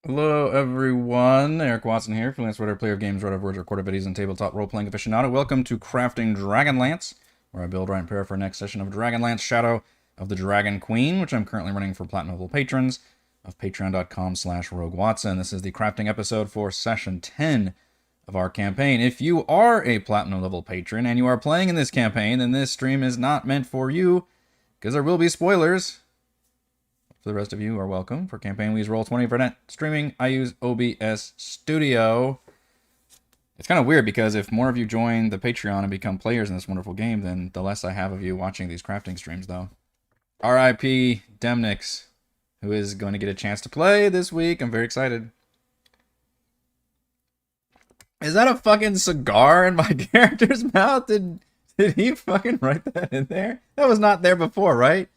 Hello, everyone. Eric Watson here, freelance writer, player of games, writer of words, recorder videos, and tabletop role-playing aficionado. Welcome to Crafting Dragonlance, where I build, write, and prepare for our next session of Dragonlance Shadow of the Dragon Queen, which I'm currently running for Platinum level patrons of patreon.com/roguewatson. This is the crafting episode for session 10 of our campaign. If you are a Platinum level patron and you are playing in this campaign, then this stream is not meant for you, because there will be spoilers. For the rest of you are welcome. For campaign, we use Roll20. For net streaming, I use OBS Studio. It's kind of weird because if more of you join the Patreon and become players in this wonderful game, then the less I have of you watching these crafting streams, though. R.I.P. Demnix, who is going to get a chance to play this week. I'm very excited. Is that a fucking cigar in my character's mouth? Did he fucking write that in there? That was not there before, right?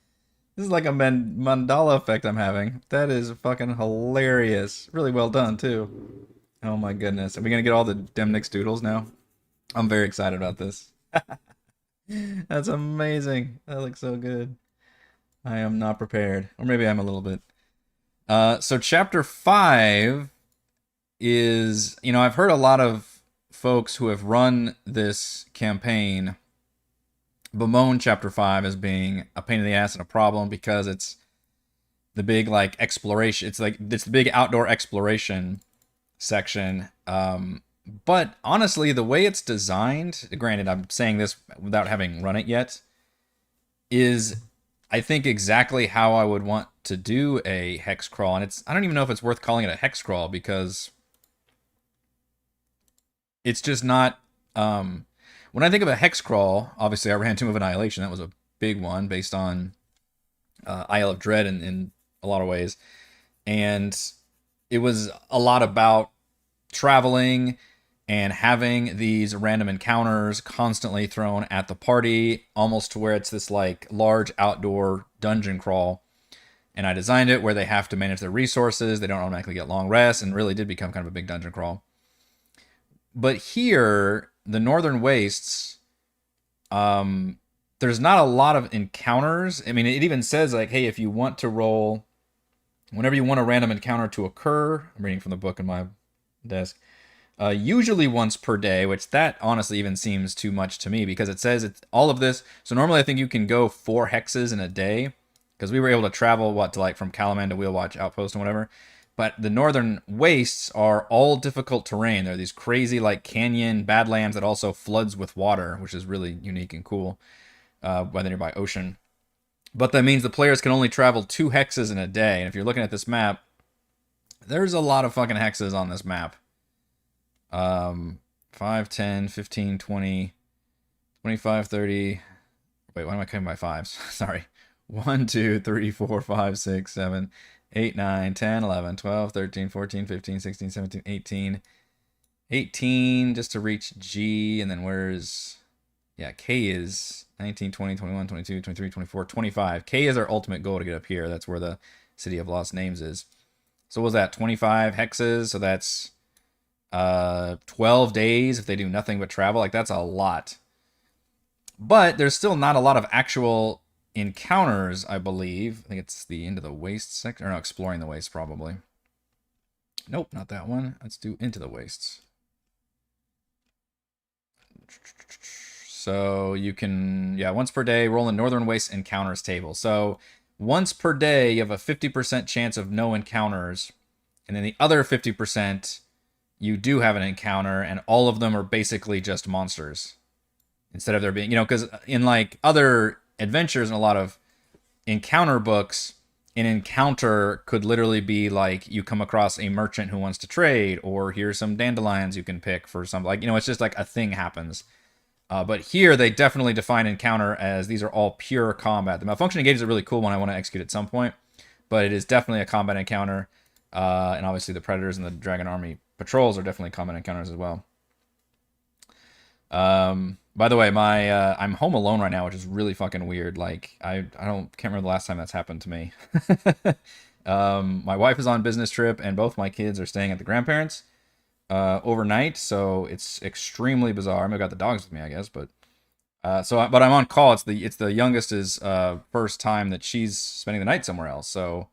This is like a mandala effect I'm having. That is fucking hilarious. Really well done, too. Oh my goodness. Are we going to get all the Demnix doodles now? I'm very excited about this. That's amazing. That looks so good. I am not prepared. Or maybe I'm a little bit. So chapter 5 is, I've heard a lot of folks who have run this campaign bemoan chapter 5 as being a pain in the ass and a problem because it's the big exploration. It's the big outdoor exploration section. But honestly, the way it's designed, granted, I'm saying this without having run it yet, is I think exactly how I would want to do a hex crawl. And I don't even know if it's worth calling it a hex crawl because it's just not. When I think of a hex crawl, obviously I ran Tomb of Annihilation. That was a big one based on Isle of Dread in a lot of ways. And it was a lot about traveling and having these random encounters constantly thrown at the party, almost to where it's this large outdoor dungeon crawl. And I designed it where they have to manage their resources. They don't automatically get long rests, and really did become kind of a big dungeon crawl. But here, the Northern Wastes, there's not a lot of encounters. I mean, it even says hey, if you want to roll, whenever you want a random encounter to occur, I'm reading from the book in my desk, usually once per day, which that honestly even seems too much to me because it says it's all of this. So normally I think you can go 4 hexes in a day because we were able to travel, from Calaman to Wheelwatch Outpost and whatever. But the Northern Wastes are all difficult terrain. They're these crazy canyon badlands that also floods with water, which is really unique and cool, whether you're by ocean. But that means the players can only travel 2 hexes in a day. And if you're looking at this map, there's a lot of fucking hexes on this map. 5, 10, 15, 20, 25, 30. Wait, why am I counting by fives? Sorry. 1, 2, 3, 4, 5, 6, 7, 8, 9, 10, 11, 12, 13, 14, 15, 16, 17, 18. 18 just to reach G, and then where's... Yeah, K is 19, 20, 21, 22, 23, 24, 25. K is our ultimate goal to get up here. That's where the City of Lost Names is. So what was that? 25 hexes, so that's 12 days if they do nothing but travel. That's a lot. But there's still not a lot of actual encounters, I believe. I think it's the Into the Waste section. Or no, Exploring the Waste, probably. Nope, not that one. Let's do Into the Wastes. So you can, once per day, roll in Northern Waste Encounters table. So once per day, you have a 50% chance of no encounters. And then the other 50%, you do have an encounter, and all of them are basically just monsters. Instead of there being, because in other adventures and a lot of encounter books, an encounter could literally be you come across a merchant who wants to trade, or here's some dandelions you can pick for some, it's just a thing happens. But here they definitely define encounter as these are all pure combat. The malfunction engage is a really cool one I want to execute at some point, but it is definitely a combat encounter. And obviously the predators and the dragon army patrols are definitely combat encounters as well. By the way, I'm home alone right now, which is really fucking weird. I can't remember the last time that's happened to me. My wife is on business trip, and both my kids are staying at the grandparents overnight, so it's extremely bizarre. I've got the dogs with me, I guess, but but I'm on call. It's the youngest's first time that she's spending the night somewhere else, so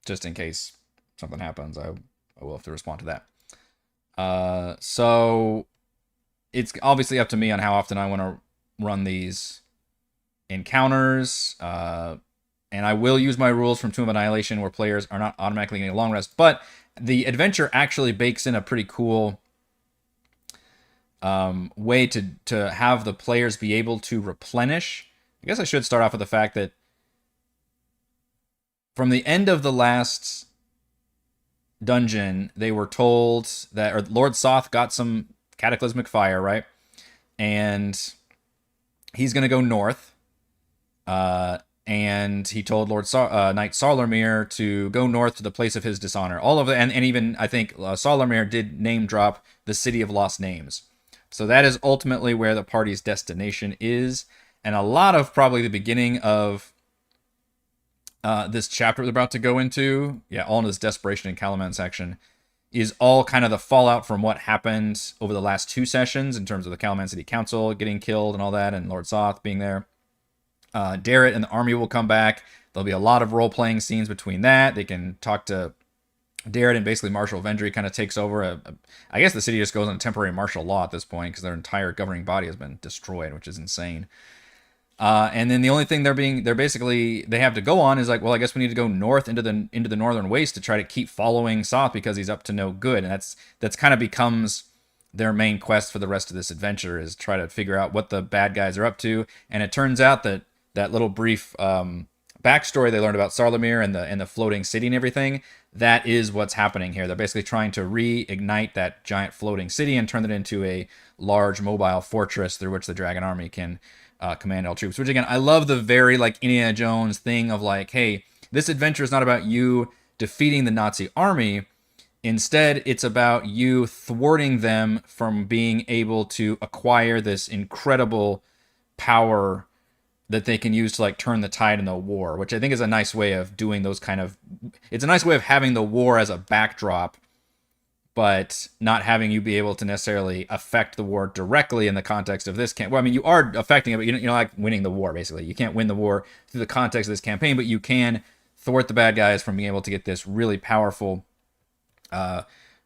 just in case something happens, I will have to respond to that. So it's obviously up to me on how often I want to run these encounters. And I will use my rules from Tomb of Annihilation where players are not automatically getting a long rest. But the adventure actually bakes in a pretty cool way to have the players be able to replenish. I guess I should start off with the fact that from the end of the last dungeon, they were told that, or Lord Soth got some cataclysmic fire, right? And he's going to go north. And he told Knight Sarlermere to go north to the place of his dishonor. All of it, and even, I think, Sarlermere did name drop the City of Lost Names. So that is ultimately where the party's destination is. And a lot of probably the beginning of this chapter we're about to go into, all in this Desperation and Calaman section, is all kind of the fallout from what happened over the last 2 sessions in terms of the Calaman City Council getting killed and all that, and Lord Soth being there. Darrett and the army will come back. There'll be a lot of role-playing scenes between that. They can talk to Darrett, and basically Marshal Vendry kind of takes over. I guess the city just goes on temporary martial law at this point because their entire governing body has been destroyed, which is insane. And then the only thing they have to go on is like, well, I guess we need to go north into the northern waste to try to keep following Soth because he's up to no good, and that's kind of becomes their main quest for the rest of this adventure, is try to figure out what the bad guys are up to. And it turns out that little brief backstory they learned about Sarlemere and the floating city and everything, that is what's happening here. They're basically trying to reignite that giant floating city and turn it into a large mobile fortress through which the Dragon Army can command all troops. Which, again, I love the very, like, Indiana Jones thing of, like, hey, this adventure is not about you defeating the Nazi army. Instead, it's about you thwarting them from being able to acquire this incredible power that they can use to, like, turn the tide in the war, which I think is a nice way of doing those kind of... It's a nice way of having the war as a backdrop, but not having you be able to necessarily affect the war directly in the context of this Well, I mean, you are affecting it, but you're not like winning the war, basically. You can't win the war through the context of this campaign, but you can thwart the bad guys from being able to get this really powerful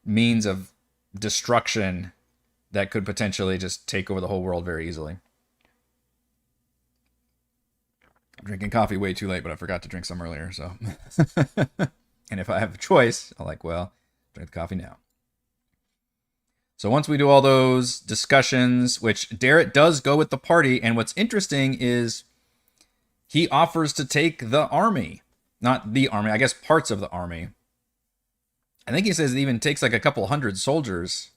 means of destruction that could potentially just take over the whole world very easily. I'm drinking coffee way too late, but I forgot to drink some earlier, so... And if I have a choice, I'll drink the coffee now. So once we do all those discussions, which Darrett does go with the party, and what's interesting is he offers to take the army. Not the army, I guess parts of the army. I think he says it even takes like a couple hundred soldiers.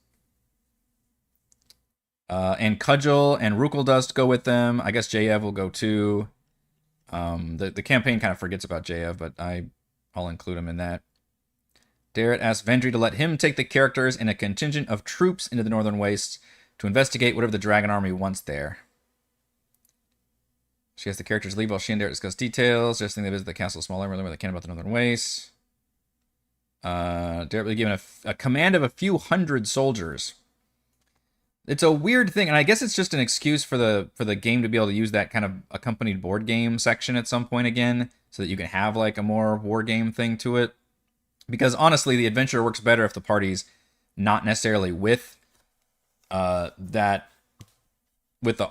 And Cudgel and Rukeldust go with them. I guess Jayev will go too. The campaign kind of forgets about Jayev, but I'll include him in that. Darrett asks Vendry to let him take the characters and a contingent of troops into the Northern Wastes to investigate whatever the Dragon Army wants there. She has the characters leave while she and Darrett discuss details. Suggesting they visit the castle of Small Emerald where they can about the Northern Wastes. Darrett will be given a command of a few hundred soldiers. It's a weird thing, and I guess it's just an excuse for the game to be able to use that kind of accompanied board game section at some point again, so that you can have like a more war game thing to it. Because honestly, the adventure works better if the party's not necessarily with the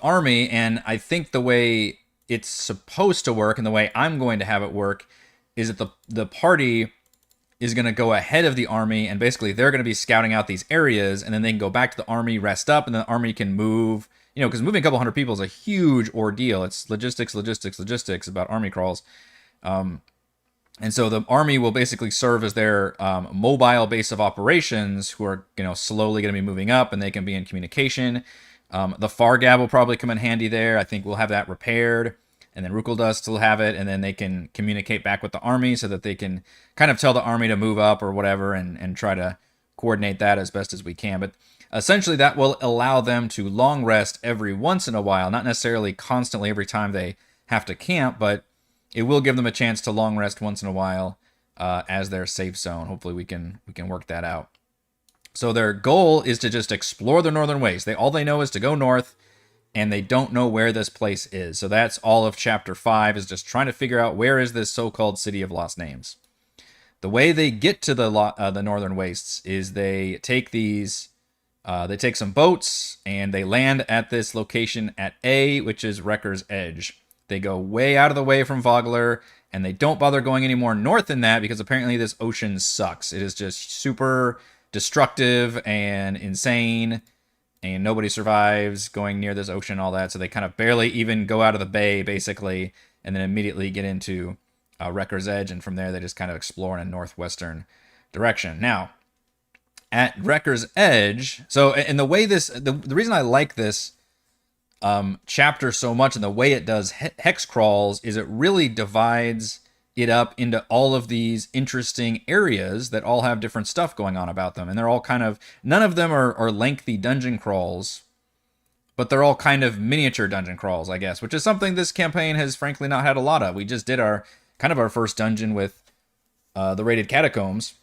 army. And I think the way it's supposed to work and the way I'm going to have it work is that the party is going to go ahead of the army, and basically they're going to be scouting out these areas, and then they can go back to the army, rest up, and then the army can move. You know, because moving a couple hundred people is a huge ordeal. It's logistics about army crawls. And so the army will basically serve as their mobile base of operations, who are, slowly going to be moving up, and they can be in communication. The Fargab will probably come in handy there. I think we'll have that repaired. And then Rukeldust will have it, and then they can communicate back with the army so that they can kind of tell the army to move up or whatever, and try to coordinate that as best as we can. But essentially that will allow them to long rest every once in a while, not necessarily constantly every time they have to camp, but it will give them a chance to long rest once in a while as their safe zone. Hopefully we can work that out. So their goal is to just explore the Northern Wastes. All they know is to go north, and they don't know where this place is. So that's all of Chapter 5, is just trying to figure out where is this so-called City of Lost Names. The way they get to the northern wastes is they take some boats and they land at this location at A, which is Wrecker's Edge. They go way out of the way from Vogler, and they don't bother going any more north than that because apparently this ocean sucks. It is just super destructive and insane, and nobody survives going near this ocean, all that. So they kind of barely even go out of the bay, basically, and then immediately get into Wrecker's Edge, and from there they just kind of explore in a northwestern direction. Now, at Wrecker's Edge, so in the way the reason I like this chapter so much and the way it does hex crawls is it really divides it up into all of these interesting areas that all have different stuff going on about them, and they're all kind of, none of them are lengthy dungeon crawls, but they're all kind of miniature dungeon crawls, I guess, which is something this campaign has frankly not had a lot of. We just did our first dungeon with the raided catacombs,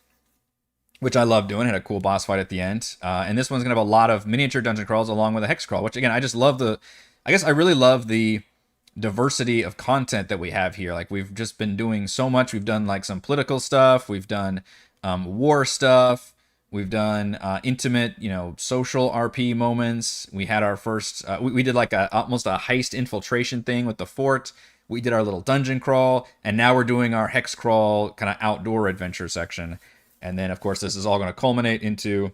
which I love doing. Had a cool boss fight at the end. And this one's going to have a lot of miniature dungeon crawls along with a hex crawl, which again, I really love the diversity of content that we have here. Like, we've just been doing so much. We've done like some political stuff. We've done war stuff. We've done intimate, social RP moments. We had our first, we did like almost a heist infiltration thing with the fort. We did our little dungeon crawl, and now we're doing our hex crawl kind of outdoor adventure section. And then, of course, this is all going to culminate into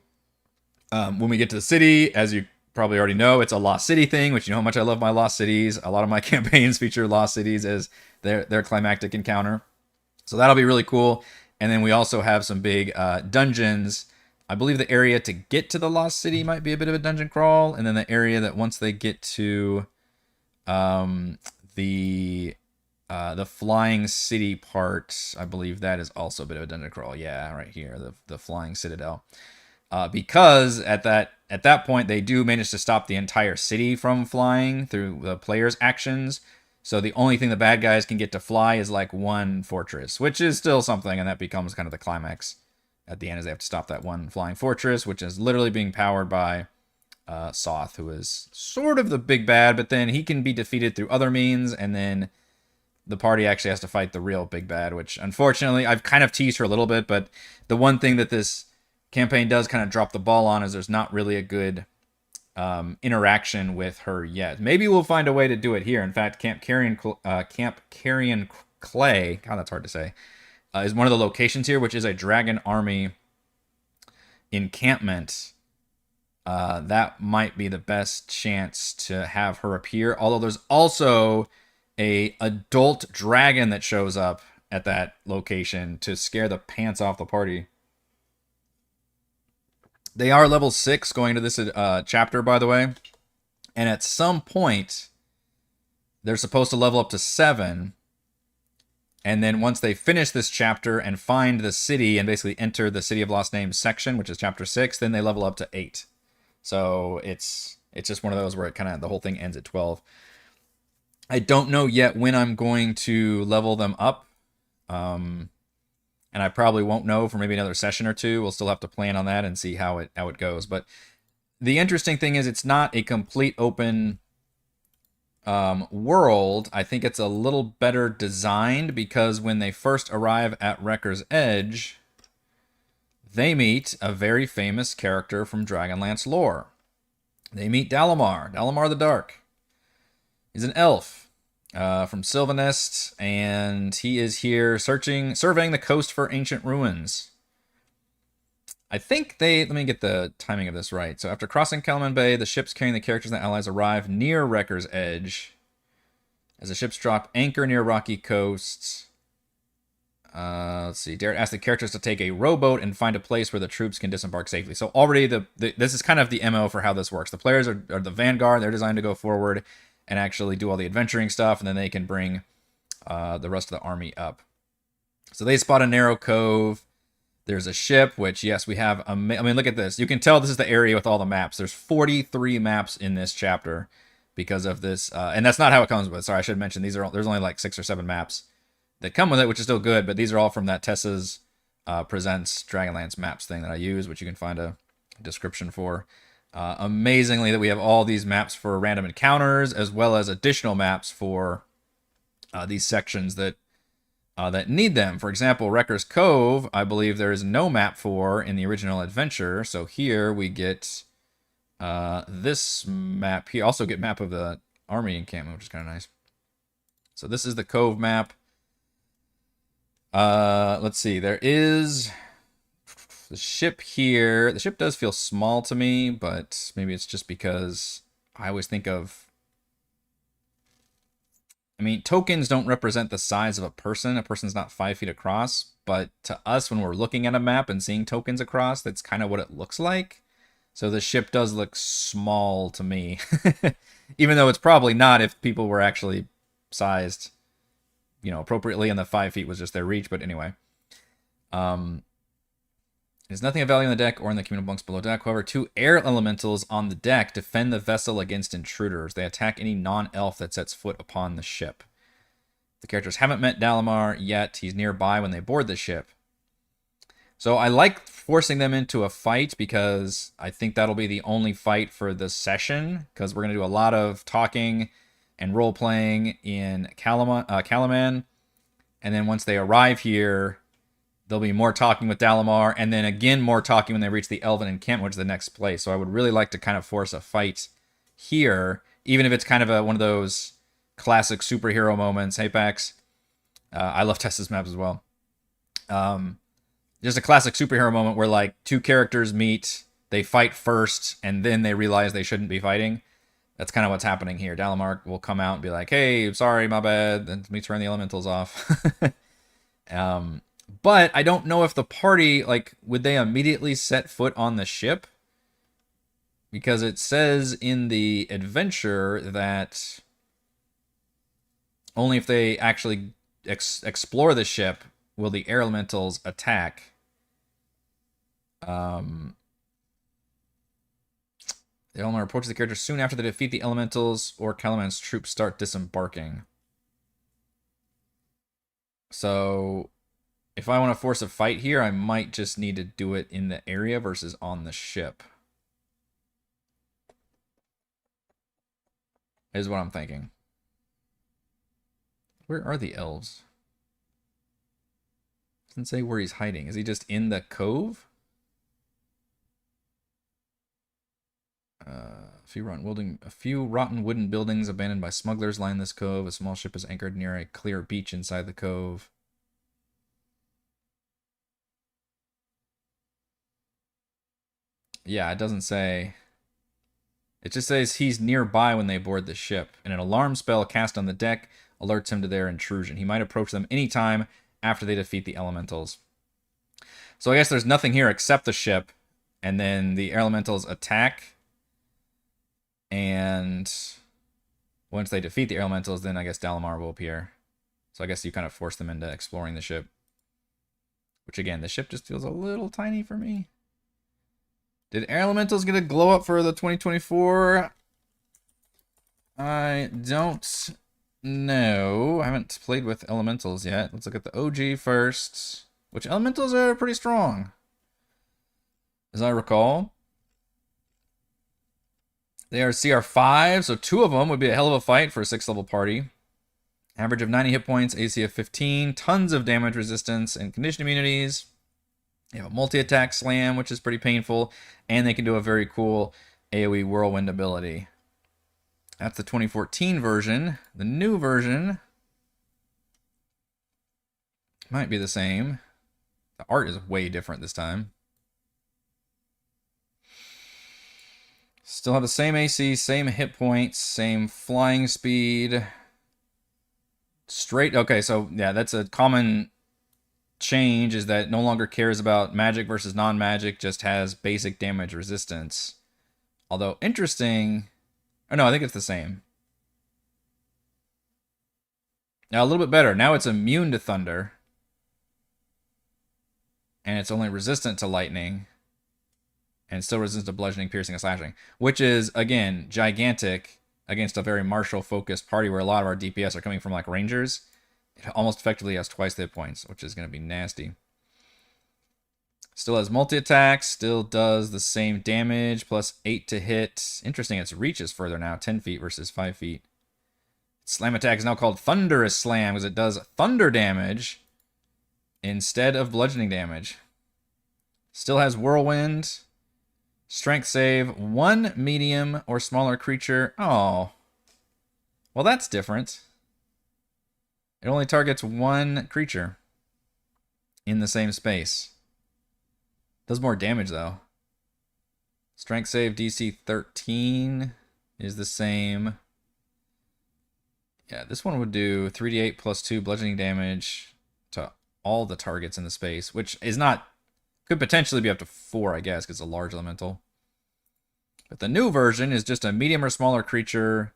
when we get to the city. As you probably already know, it's a Lost City thing, which you know how much I love my Lost Cities. A lot of my campaigns feature Lost Cities as their climactic encounter. So that'll be really cool. And then we also have some big dungeons. I believe the area to get to the Lost City might be a bit of a dungeon crawl. And then the area that once they get to the Flying City part, I believe that is also a bit of a dungeon crawl. Yeah, right here, the Flying Citadel. Because at that point they do manage to stop the entire city from flying through the player's actions. So the only thing the bad guys can get to fly is like one fortress, which is still something, and that becomes kind of the climax at the end, is they have to stop that one flying fortress, which is literally being powered by Soth, who is sort of the big bad, but then he can be defeated through other means, and then the party actually has to fight the real big bad, which unfortunately I've kind of teased her a little bit, but the one thing that this campaign does kind of drop the ball on is there's not really a good interaction with her yet. Maybe we'll find a way to do it here. In fact, Camp Carrion Clay, God, that's hard to say, is one of the locations here, which is a dragon army encampment. That might be the best chance to have her appear, although there's also a adult dragon that shows up at that location to scare the pants off the party. They are level 6 going to this chapter, by the way, and at some point they're supposed to level up to 7, and then once they finish this chapter and find the city and basically enter the City of Lost Names section, which is chapter 6, then they level up to 8. So it's just one of those where it kind of, the whole thing ends at 12. I don't know yet when I'm going to level them up. And I probably won't know for maybe another session or two. We'll still have to plan on that and see how it goes. But the interesting thing is it's not a complete open world. I think it's a little better designed because when they first arrive at Wrecker's Edge, they meet a very famous character from Dragonlance lore. They meet Dalamar the Dark. He's an elf from Sylvanest, and he is here surveying the coast for ancient ruins. I think let me get the timing of this right. So after crossing Kelman Bay, the ships carrying the characters and the allies arrive near Wrecker's Edge. As the ships drop anchor near rocky coasts, let's see, Darrett asks the characters to take a rowboat and find a place where the troops can disembark safely. So already this is kind of the MO for how this works. The players are the vanguard. They're designed to go forward and actually do all the adventuring stuff, and then they can bring the rest of the army up. So they spot a narrow cove. There's a ship, which, yes, we have. I mean, look at this. You can tell this is the area with all the maps. There's 43 maps in this chapter because of this. And that's not how it comes with. Sorry, I should mention, there's only like 6 or 7 maps that come with it, which is still good, but these are all from that Tessa's Presents Dragonlance maps thing that I use, which you can find a description for. Amazingly, that we have all these maps for random encounters, as well as additional maps for these sections that that need them. For example, Wrecker's Cove, I believe there is no map for in the original adventure. So here we get this map here. Also get map of the army encampment, which is kind of nice. So this is the Cove map. Let's see. There is the ship here. The ship does feel small to me, but maybe it's just because I always think of... I mean, tokens don't represent the size of a person. A person's not 5 feet across, but to us, when we're looking at a map and seeing tokens across, that's kind of what it looks like. So the ship does look small to me, even though it's probably not if people were actually sized, you know, appropriately, and the 5 feet was just their reach. But anyway, there's nothing of value on the deck or in the communal bunks below deck. However, 2 air elementals on the deck defend the vessel against intruders. They attack any non-elf that sets foot upon the ship. The characters haven't met Dalamar yet. He's nearby when they board the ship. So I like forcing them into a fight because I think that'll be the only fight for this session, because we're going to do a lot of talking and role-playing in Calaman. And then once they arrive here, there'll be more talking with Dalamar, and then again more talking when they reach the Elven encampment, which is the next place. So I would really like to kind of force a fight here, even if it's kind of one of those classic superhero moments. Hey, Pax. I love Tessa's maps as well. Just a classic superhero moment where, like, 2 characters meet, they fight first, and then they realize they shouldn't be fighting. That's kind of what's happening here. Dalamar will come out and be like, hey, sorry, my bad. Then me turn the elementals off. But I don't know if the party, like, would they immediately set foot on the ship? Because it says in the adventure that only if they actually explore the ship will the air elementals attack. The Elemental approaches the character soon after they defeat the elementals or Calaman's troops start disembarking. So if I want to force a fight here, I might just need to do it in the area versus on the ship. Is what I'm thinking. Where are the elves? Doesn't say where he's hiding. Is he just in the cove? A few rotten wooden buildings abandoned by smugglers line this cove. A small ship is anchored near a clear beach inside the cove. Yeah, it doesn't say. It just says he's nearby when they board the ship, and an alarm spell cast on the deck alerts him to their intrusion. He might approach them anytime after they defeat the elementals. So I guess there's nothing here except the ship, and then the elementals attack. And once they defeat the elementals, then I guess Dalamar will appear. So I guess you kind of force them into exploring the ship. Which again, the ship just feels a little tiny for me. Did air elementals get a glow up for the 2024? I don't know. I haven't played with elementals yet. Let's look at the OG first. Which elementals are pretty strong, as I recall. They are CR5, so 2 of them would be a hell of a fight for a 6th level party. Average of 90 hit points, AC of 15, tons of damage resistance and condition immunities. They have a multi-attack slam, which is pretty painful, and they can do a very cool AoE whirlwind ability. That's the 2014 version. The new version might be the same. The art is way different this time. Still have the same AC, same hit points, same flying speed. Straight, okay, so yeah, that's a common change, is that no longer cares about magic versus non-magic, just has basic damage resistance. Although interesting, oh no, I think it's the same. Now a little bit better, now it's immune to thunder. And it's only resistant to lightning. And still resistant to bludgeoning, piercing, and slashing. Which is, again, gigantic against a very martial-focused party where a lot of our DPS are coming from, like, rangers. It almost effectively has twice the hit points, which is going to be nasty. Still has multi-attacks, still does the same damage, plus 8 to hit. Interesting, its reach is further now, 10 feet versus 5 feet. Slam attack is now called Thunderous Slam, because it does thunder damage, instead of bludgeoning damage. Still has whirlwind. Strength save. 1 medium or smaller creature. Oh. Well, that's different. It only targets 1 creature in the same space. Does more damage, though. Strength save DC 13 is the same. Yeah, this one would do 3d8 plus 2 bludgeoning damage to all the targets in the space, which is not... Could potentially be up to 4, I guess, because it's a large elemental. But the new version is just a medium or smaller creature,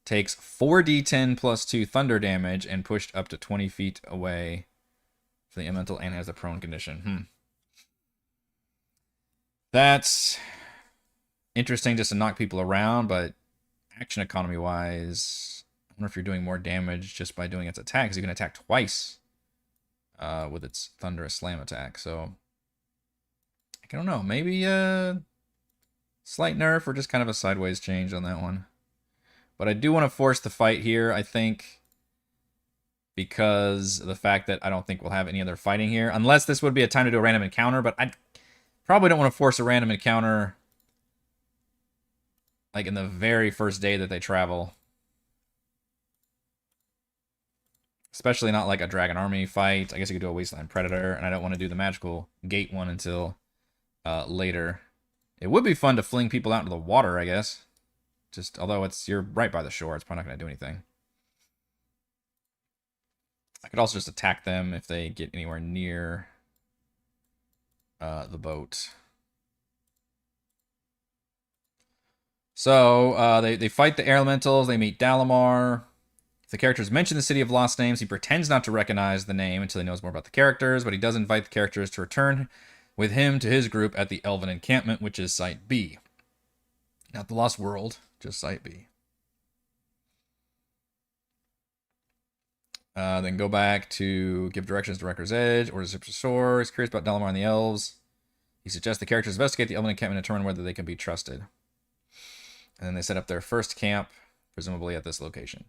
takes 4d10 plus 2 thunder damage, and pushed up to 20 feet away from the elemental and has a prone condition. That's interesting just to knock people around, but action economy-wise, I wonder if you're doing more damage just by doing its attack, because you can attack twice with its Thunderous Slam attack. So, I don't know. Maybe a slight nerf or just kind of a sideways change on that one. But I do want to force the fight here, I think, because of the fact that I don't think we'll have any other fighting here. Unless this would be a time to do a random encounter, but I probably don't want to force a random encounter like in the very first day that they travel. Especially not like a Dragon Army fight. I guess you could do a Wasteland Predator, and I don't want to do the magical gate one until later. It would be fun to fling people out into the water, I guess. Just, although you're right by the shore, it's probably not going to do anything. I could also just attack them if they get anywhere near the boat. So, they fight the air elementals, they meet Dalamar. If the characters mention the City of Lost Names, he pretends not to recognize the name until he knows more about the characters, but he does invite the characters to return with him to his group at the Elven Encampment, which is Site B. Not the Lost World, just Site B. Then go back to give directions to Wrecker's Edge or to Zip's Shore. He's curious about Dalamar and the elves. He suggests the characters investigate the Elven Encampment and determine whether they can be trusted. And then they set up their first camp, presumably at this location.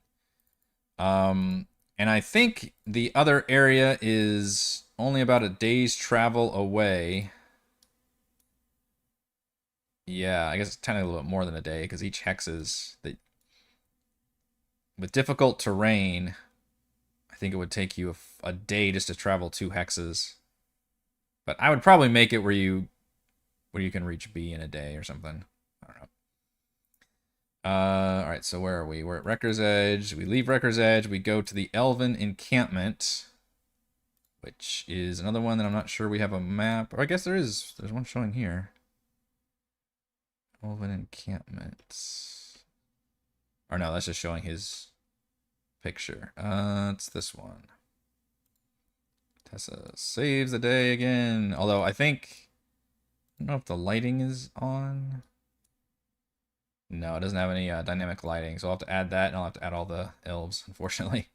And I think the other area is only about a day's travel away. Yeah, I guess it's kind of a little bit more than a day, because each hex is... With difficult terrain, I think it would take you a day just to travel 2 hexes. But I would probably make it where you can reach B in a day or something. I don't know. Alright, so where are we? We're at Wrecker's Edge. We leave Wrecker's Edge. We go to the Elven Encampment, which is another one that I'm not sure we have a map. Or I guess there's one showing here. Elven Encampment. Or no, that's just showing his picture. It's this one. Tessa saves the day again. Although I don't know if the lighting is on. No, it doesn't have any dynamic lighting, so I'll have to add that, and I'll have to add all the elves, unfortunately.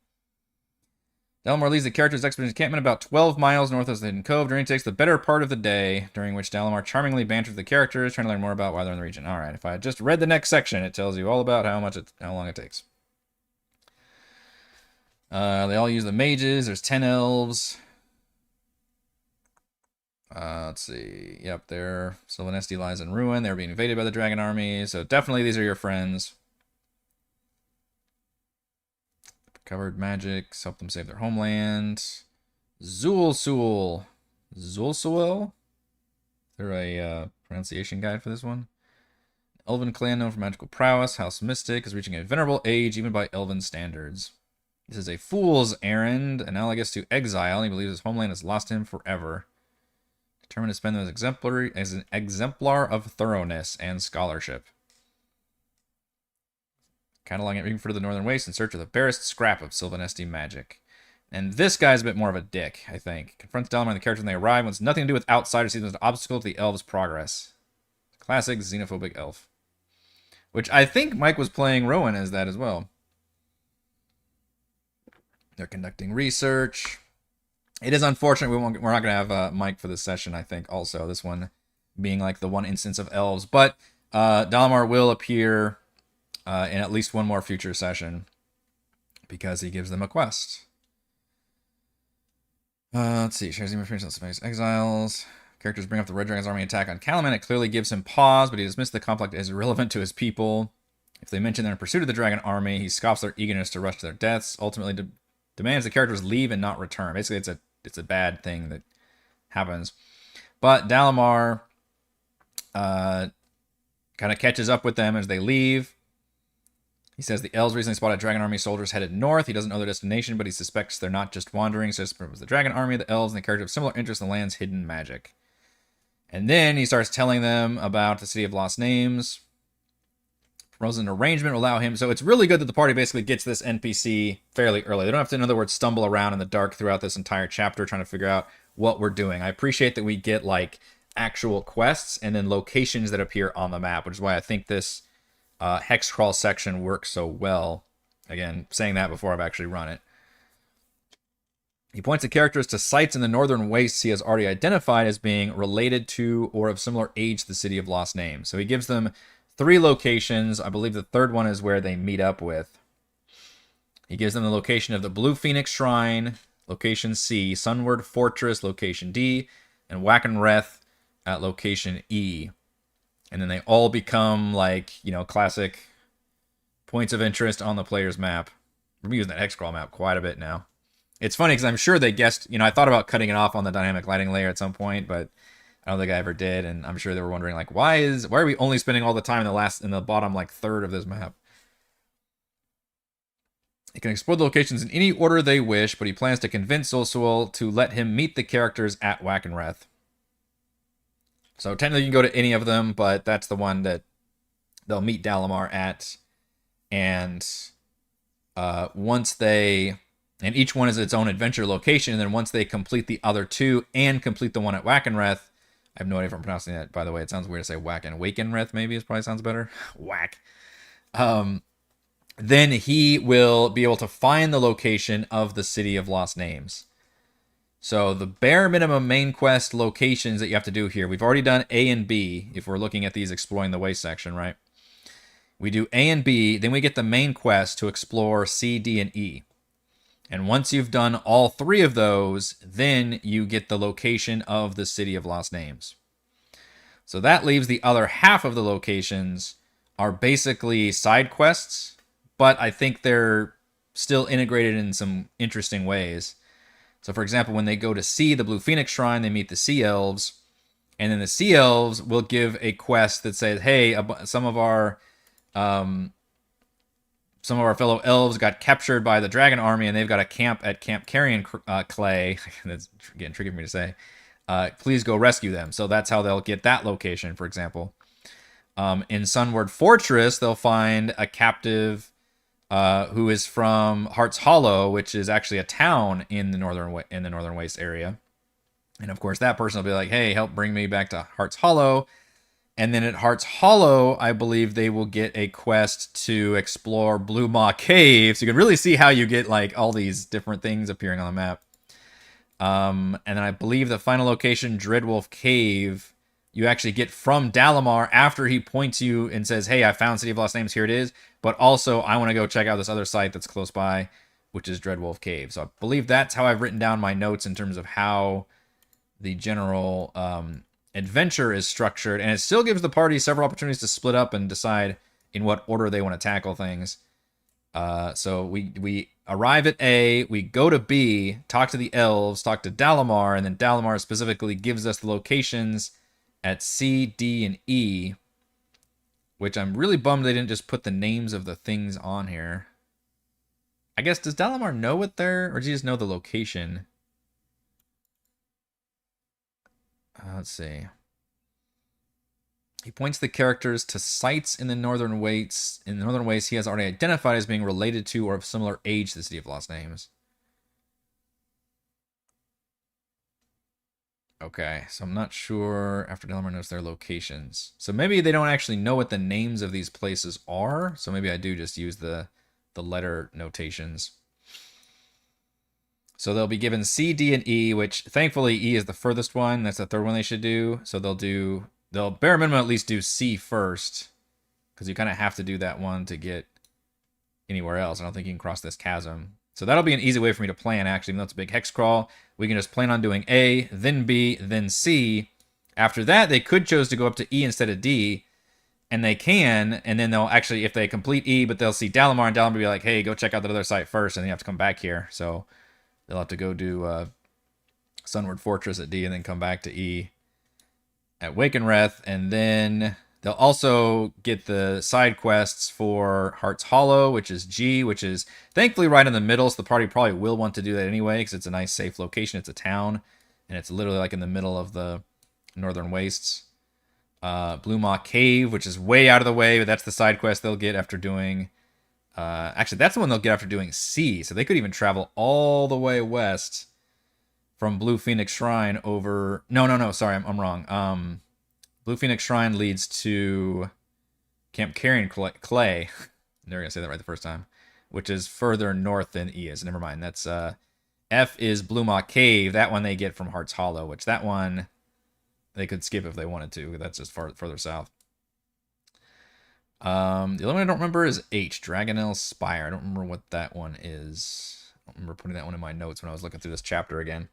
Dalamar leads the character's expedition encampment about 12 miles north of the Hidden Cove. Journey takes the better part of the day, during which Dalamar charmingly banters the characters, trying to learn more about why they're in the region. Alright, if I had just read the next section, it tells you all about how long it takes. They all use the mages. There's 10 elves. Let's see. Yep, Sylvanesti lies in ruin. They're being invaded by the Dragon Army. So definitely these are your friends. Covered magics. Help them save their homeland. Zulsul. Zulsul? Is there a pronunciation guide for this one? Elven clan known for magical prowess. House Mystic is reaching a venerable age even by elven standards. This is a fool's errand, analogous to exile, and he believes his homeland has lost him forever. Determined to spend them as an exemplar of thoroughness and scholarship. Cataloging it for the Northern Waste in search of the barest scrap of Sylvanesti magic. And this guy's a bit more of a dick, I think. Confronts Dalamar and the characters when they arrive, wants nothing to do with outsiders, sees them as an obstacle to the elves' progress. Classic xenophobic elf. Which I think Mike was playing Rowan as that as well. They're conducting research. It is unfortunate we're not going to have Mike for this session, I think, also. This one being like the one instance of elves. But Dalamar will appear in at least one more future session because he gives them a quest. Let's see. Shares the information on space exiles. Characters bring up the Red Dragon's army attack on Calaman. It clearly gives him pause, but he dismisses the conflict as irrelevant to his people. If they mention they're in pursuit of the dragon army, he scoffs their eagerness to rush to their deaths. Ultimately, demands the characters leave and not return. Basically, it's a bad thing that happens. But Dalamar kind of catches up with them as they leave. He says the elves recently spotted dragon army soldiers headed north. He doesn't know their destination, but he suspects they're not just wandering. So it was the dragon army, the elves, and the characters have similar interests in the land's hidden magic. And then he starts telling them about the City of Lost Names. Rosen's arrangement will allow him. So it's really good that the party basically gets this NPC fairly early. They don't have to, in other words, stumble around in the dark throughout this entire chapter trying to figure out what we're doing. I appreciate that we get like actual quests and then locations that appear on the map, which is why I think this hex crawl section works so well. Again, saying that before I've actually run it. He points the characters to sites in the northern wastes he has already identified as being related to or of similar age to the City of Lost Names. So he gives them 3 locations. I believe the third one is where they meet up with. He gives them the location of the Blue Phoenix Shrine, location C, Sunward Fortress, location D, and Wackenreth at location E. And then they all become like, classic points of interest on the player's map. We're using that hexcrawl map quite a bit now. It's funny because I'm sure they guessed, I thought about cutting it off on the dynamic lighting layer at some point, but I don't think I ever did. And I'm sure they were wondering, like, why are we only spending all the time in the bottom like third of this map? He can explore the locations in any order they wish, but he plans to convince Zulsul to let him meet the characters at Wackenreth. So technically you can go to any of them, but that's the one that they'll meet Dalamar at. And and each one is its own adventure location, and then once they complete the other 2 and complete the one at Wackenreth, I have no idea if I'm pronouncing that, by the way. It sounds weird to say Wakenreth, maybe it probably sounds better. Whack. Then he will be able to find the location of the City of Lost Names. So the bare minimum main quest locations that you have to do here, we've already done A and B, if we're looking at these exploring the waste section, right? We do A and B, then we get the main quest to explore C, D, and E. And once you've done all 3 of those, then you get the location of the City of Lost Names. So that leaves the other half of the locations are basically side quests, but I think they're still integrated in some interesting ways. So for example, when they go to see the Blue Phoenix Shrine, they meet the Sea Elves, and then the Sea Elves will give a quest that says, hey, some of our fellow elves got captured by the dragon army, and they've got a camp at Camp Carrion Clay. That's getting tricky for me to say. Please go rescue them. So that's how they'll get that location, for example. In Sunward Fortress, they'll find a captive who is from Heart's Hollow, which is actually a town in the northern waste area. And of course, that person will be like, hey, help bring me back to Heart's Hollow. And then at Heart's Hollow, I believe they will get a quest to explore Blue Maw Cave. So you can really see how you get like all these different things appearing on the map. And then I believe the final location, Dreadwolf Cave, you actually get from Dalamar after he points you and says, hey, I found City of Lost Names, here it is. But also, I want to go check out this other site that's close by, which is Dreadwolf Cave. So I believe that's how I've written down my notes in terms of how the general adventure is structured. And it still gives the party several opportunities to split up and decide in what order they want to tackle things. So we arrive at A, we go to B, talk to the elves, talk to Dalamar, and then Dalamar specifically gives us the locations at C, D, and E, which I'm really bummed they didn't just put the names of the things on here. I guess, does Dalamar know what they're, or does he just know the location? Let's see. He points the characters to sites in the northern wastes. In the northern wastes, he has already identified as being related to or of similar age to the City of Lost Names. Okay, so I'm not sure after Dalamar knows their locations. So maybe they don't actually know what the names of these places are. So maybe I do just use the letter notations. So they'll be given C, D, and E, which thankfully E is the furthest one. That's the third one they should do. So they'll bare minimum at least do C first, because you kind of have to do that one to get anywhere else. I don't think you can cross this chasm. So that'll be an easy way for me to plan, actually, even though it's a big hex crawl. We can just plan on doing A, then B, then C. After that, they could choose to go up to E instead of D, and they can, and then they'll actually, if they complete E, but they'll see Dalamar, and Dalamar will be like, hey, go check out that other site first, and then you have to come back here. So they'll have to go do Sunward Fortress at D, and then come back to E at Wakenreth, and then they'll also get the side quests for Heart's Hollow, which is G, which is thankfully right in the middle, so the party probably will want to do that anyway, because it's a nice, safe location. It's a town, and it's literally like in the middle of the Northern Wastes. Blue Maw Cave, which is way out of the way, but that's the side quest they'll get after doing... actually, that's the one they'll get after doing C, so they could even travel all the way west from Blue Phoenix Shrine over... No, sorry, I'm wrong. Blue Phoenix Shrine leads to Camp Carrion Clay. Never gonna say that right the first time. Which is further north than E is. Never mind. That's F is Blue Maw Cave. That one they get from Heart's Hollow, which that one they could skip if they wanted to. That's just further south. The other one I don't remember is H, Dragonlance Spire. I don't remember what that one is. I don't remember putting that one in my notes when I was looking through this chapter again.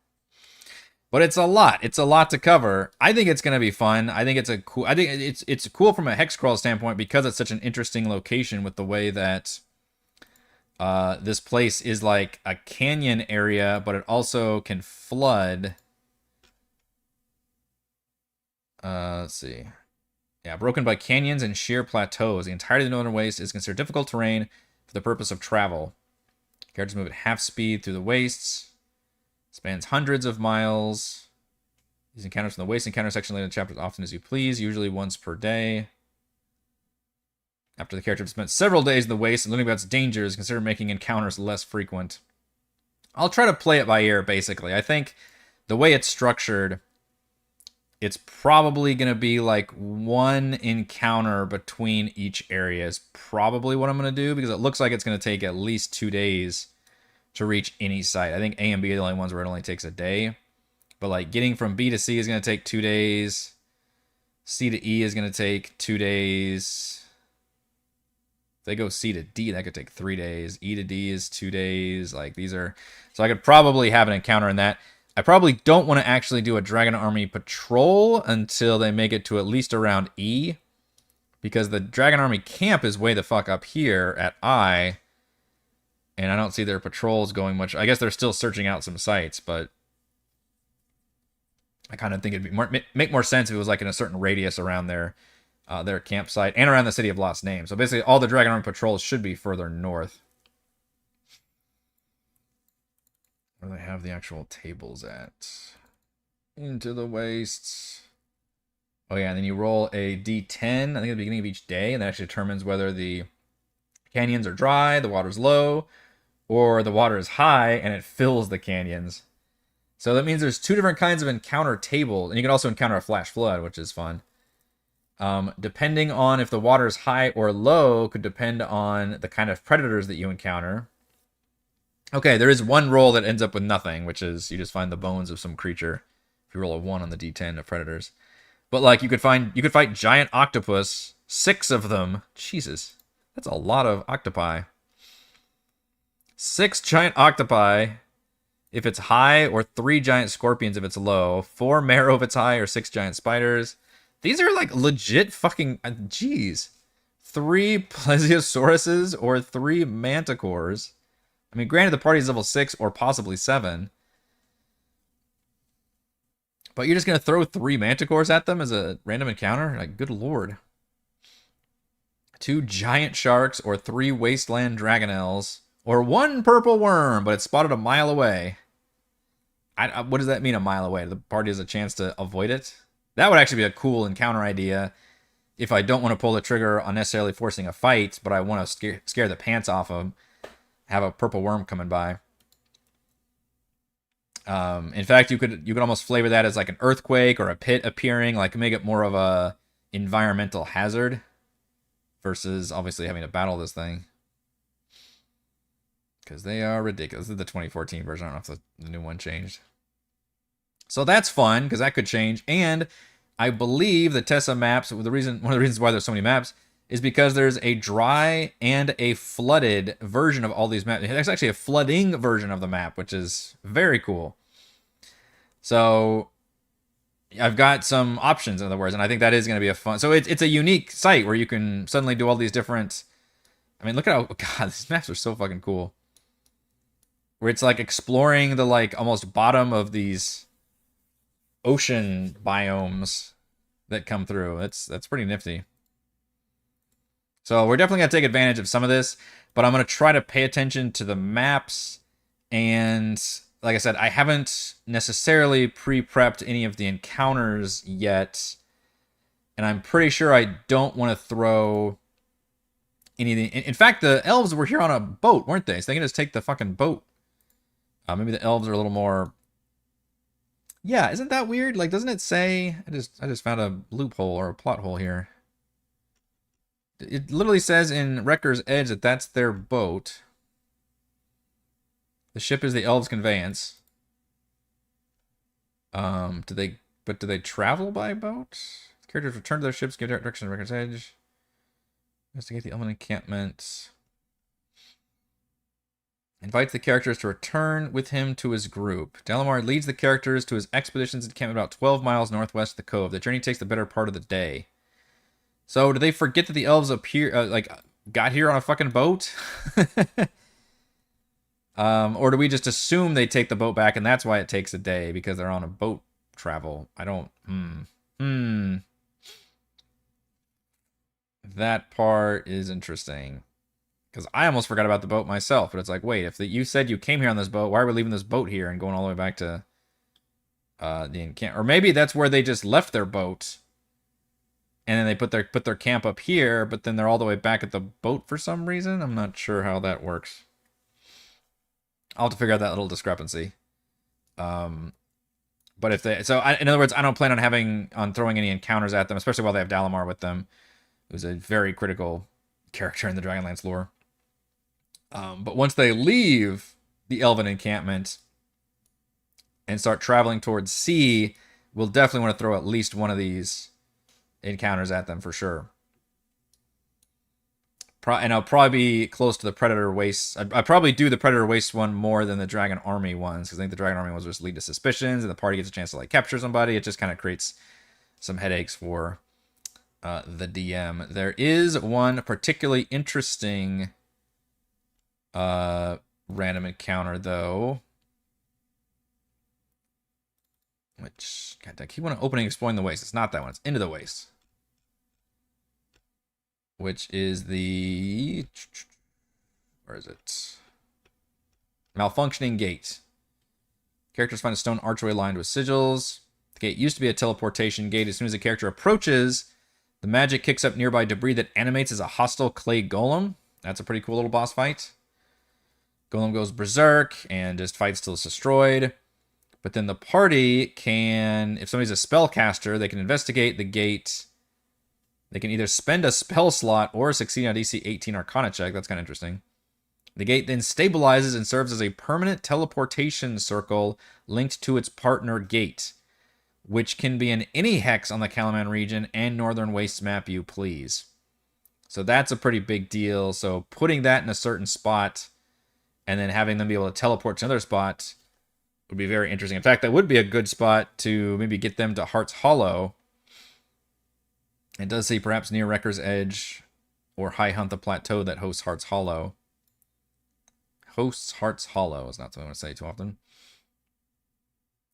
But it's a lot. It's a lot to cover. I think it's gonna be fun. I think it's a cool. I think it's cool from a hex crawl standpoint because it's such an interesting location with the way that this place is like a canyon area, but it also can flood. Let's see. Yeah, broken by canyons and sheer plateaus. The entirety of the Northern Waste is considered difficult terrain for the purpose of travel. Characters move at half speed through the wastes. Spans hundreds of miles. These encounters from the waste encounter section later in the chapter as often as you please, usually once per day. After the character has spent several days in the waste and learning about its dangers, consider making encounters less frequent. I'll try to play it by ear, basically. I think the way it's structured, it's probably going to be like one encounter between each area is probably what I'm going to do, because it looks like it's going to take at least 2 days to reach any site. I think A and B are the only ones where it only takes a day. But like getting from B to C is going to take 2 days. C to E is going to take 2 days. If they go C to D, that could take 3 days. E to D is 2 days. Like these are... So I could probably have an encounter in that. I probably don't want to actually do a Dragon Army patrol until they make it to at least around E. Because the Dragon Army camp is way the fuck up here at I. And I don't see their patrols going much. I guess they're still searching out some sites, but I kind of think it'd make more sense if it was like in a certain radius around their campsite and around the City of Lost Names. So basically, all the Dragon Army patrols should be further north. Where do they have the actual tables at? Into the wastes. Oh yeah, and then you roll a D10, I think at the beginning of each day, and that actually determines whether the canyons are dry, the water's low, or the water is high and it fills the canyons. So that means there's 2 different kinds of encounter tables, and you can also encounter a flash flood, which is fun. Depending on if the water is high or low could depend on the kind of predators that you encounter. Okay, there is one roll that ends up with nothing, which is you just find the bones of some creature if you roll a 1 on the D10 of predators. But like you could fight giant octopus, 6 of them. Jesus, that's a lot of octopi. 6 giant octopi if it's high, or 3 giant scorpions if it's low, 4 marrow if it's high, or 6 giant spiders. These are like legit fucking... Jeez. 3 plesiosauruses or 3 manticores. I mean, granted the party's level 6 or possibly 7. But you're just going to throw 3 manticores at them as a random encounter? Like, good lord. 2 giant sharks or 3 wasteland dragonelles. Or 1 purple worm, but it's spotted a mile away. What does that mean, a mile away? The party has a chance to avoid it? That would actually be a cool encounter idea if I don't want to pull the trigger on necessarily forcing a fight, but I want to scare the pants off them. Have a purple worm coming by. In fact, you could almost flavor that as like an earthquake or a pit appearing, like make it more of a environmental hazard versus obviously having to battle this thing. Because they are ridiculous. This is the 2014 version. I don't know if the new one changed. So that's fun, because that could change. And I believe the Tessa maps, one of the reasons why there's so many maps, is because there's a dry and a flooded version of all these maps. There's actually a flooding version of the map, which is very cool. So I've got some options, in other words, and I think that is going to be a fun. So it's a unique site where you can suddenly do all these different. I mean, look at how God, these maps are so fucking cool. Where it's like exploring the like almost bottom of these ocean biomes that come through. That's pretty nifty. So we're definitely going to take advantage of some of this, but I'm going to try to pay attention to the maps. And like I said, I haven't necessarily pre-prepped any of the encounters yet. And I'm pretty sure I don't want to throw anything. In fact, the elves were here on a boat, weren't they? So they can just take the fucking boat. Maybe the elves are a little more... Yeah, isn't that weird? Like, doesn't it say... I just found a loophole or a plot hole here. It literally says in Wrecker's Edge that that's their boat. The ship is the elves' conveyance. Do they travel by boat? Characters return to their ships, give direction to Wrecker's Edge. Investigate the elven encampment. Invites the characters to return with him to his group. Dalamar leads the characters to his expedition's encampment about 12 miles northwest of the cove. The journey takes the better part of the day. So, do they forget that the elves got here on a fucking boat? Or do we just assume they take the boat back and that's why it takes a day because they're on a boat travel? I don't... That part is interesting. Because I almost forgot about the boat myself. But it's like, wait, if you said you came here on this boat, why are we leaving this boat here and going all the way back to the encampment? Or maybe that's where they just left their boat. And then they put their camp up here, but then they're all the way back at the boat for some reason. I'm not sure how that works. I'll have to figure out that little discrepancy. But if they... So, in other words, I don't plan on throwing any encounters at them, especially while they have Dalamar with them, who's a very critical character in the Dragonlance lore. But once they leave the Elven encampment and start traveling towards sea, we'll definitely want to throw at least one of these encounters at them for sure. And I'll probably be close to the Predator Waste. I'd probably do the Predator Waste one more than the Dragon Army ones, because I think the Dragon Army ones just lead to suspicions, and the party gets a chance to like capture somebody. It just kind of creates some headaches for the DM. There is one particularly interesting random encounter, though. Which, God, I keep wanting opening exploring the waste. It's not that one. It's Into the Waste. Which is the... Where is it? Malfunctioning Gate. Characters find a stone archway lined with sigils. The gate used to be a teleportation gate. As soon as a character approaches, the magic kicks up nearby debris that animates as a hostile clay golem. That's a pretty cool little boss fight. Golem goes berserk and just fights till it's destroyed. But then the party can, if somebody's a spellcaster, they can investigate the gate. They can either spend a spell slot or succeed on DC 18 Arcana check. That's kind of interesting. The gate then stabilizes and serves as a permanent teleportation circle linked to its partner gate, which can be in any hex on the Kalaman region and Northern Wastes map you please. So that's a pretty big deal. So putting that in a certain spot and then having them be able to teleport to another spot would be very interesting. In fact, that would be a good spot to maybe get them to Heart's Hollow. It does say perhaps near Wrecker's Edge or High Hunt the Plateau that hosts Heart's Hollow. Hosts Heart's Hollow is not something I want to say too often.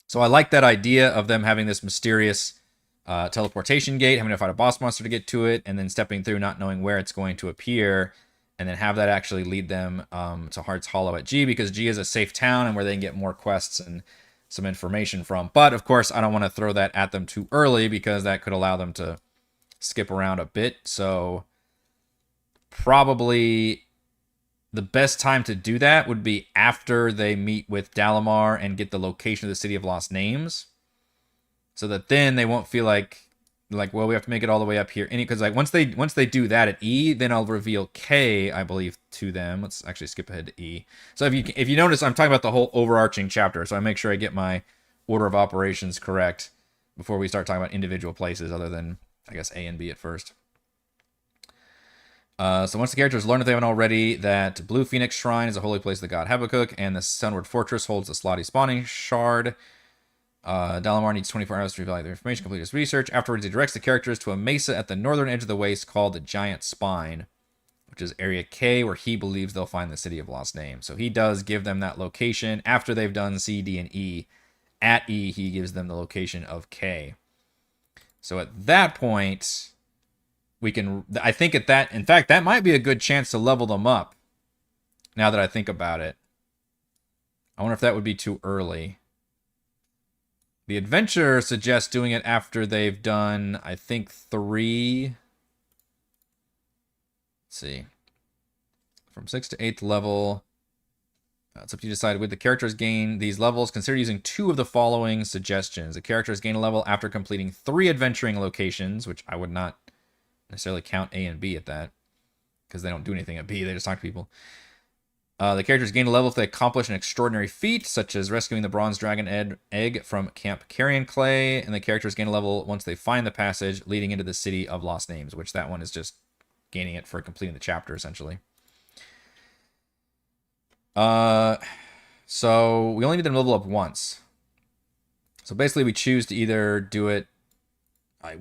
So I like that idea of them having this mysterious teleportation gate, having to fight a boss monster to get to it, and then stepping through not knowing where it's going to appear, and then have that actually lead them to Heart's Hollow at G, because G is a safe town and where they can get more quests and some information from. But, of course, I don't want to throw that at them too early, because that could allow them to skip around a bit. So probably the best time to do that would be after they meet with Dalamar and get the location of the City of Lost Names, so that then they won't feel like, well, we have to make it all the way up here. Because like once they do that at E, then I'll reveal K, I believe, to them. Let's actually skip ahead to E. So if you notice, I'm talking about the whole overarching chapter, so I make sure I get my order of operations correct before we start talking about individual places, other than, I guess, A and B at first. So once the characters learn, if they haven't already, that Blue Phoenix Shrine is a holy place of the god Habakkuk, and the Sunward Fortress holds the Slotty spawning shard. Dalamar needs 24 hours to reveal the information, complete his research. Afterwards, he directs the characters to a mesa at the northern edge of the waste called the Giant Spine, which is Area K, where he believes they'll find the City of Lost Names. So he does give them that location. After they've done C, D, and E, at E, he gives them the location of K. So at that point, we can, I think at that, in fact, that might be a good chance to level them up, now that I think about it. I wonder if that would be too early. The adventure suggests doing it after they've done, I think, 3. Let's see. From 6th to 8th level. It's up to you to decide. With the characters gain these levels, consider using 2 of the following suggestions. The characters gain a level after completing 3 adventuring locations, which I would not necessarily count A and B at that, because they don't do anything at B. They just talk to people. The characters gain a level if they accomplish an extraordinary feat, such as rescuing the bronze dragon egg from Camp Carrion Clay, and the characters gain a level once they find the passage leading into the City of Lost Names, which that one is just gaining it for completing the chapter, essentially. So we only need them to level up once. So basically we choose to either do it,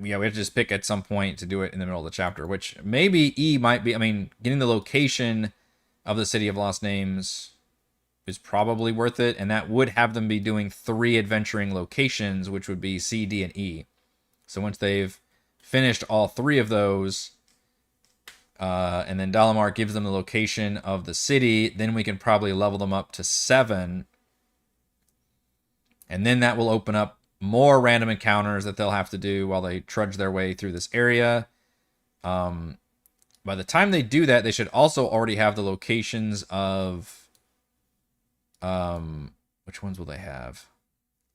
we have to just pick at some point to do it in the middle of the chapter, which maybe E might be, I mean, getting the location of the City of Lost Names is probably worth it, and that would have them be doing 3 adventuring locations, which would be C, D, and E. So once they've finished all 3 of those, and then Dalamar gives them the location of the city, then we can probably level them up to 7. And then that will open up more random encounters that they'll have to do while they trudge their way through this area. By the time they do that, they should also already have the locations of... which ones will they have?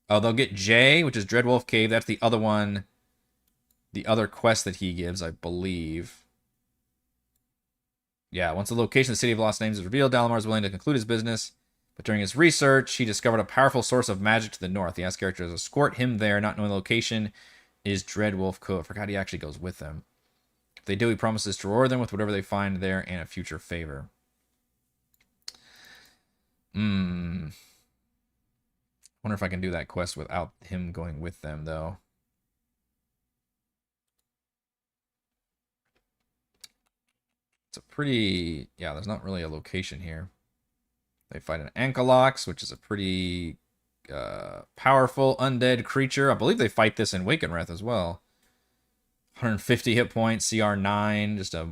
Oh, they'll get J, which is Dreadwolf Cave. That's the other one. The other quest that he gives, I believe. Yeah, once the location of the City of Lost Names is revealed, Dalamar is willing to conclude his business. But during his research, he discovered a powerful source of magic to the north. He asked characters to escort him there, not knowing the location is Dreadwolf Cove. I forgot he actually goes with them. If they do, he promises to reward them with whatever they find there and a future favor. Wonder if I can do that quest without him going with them, though. It's a pretty... yeah, there's not really a location here. They fight an Ankalox, which is a pretty powerful undead creature. I believe they fight this in Wakenwrath as well. 150 hit points, CR 9, just a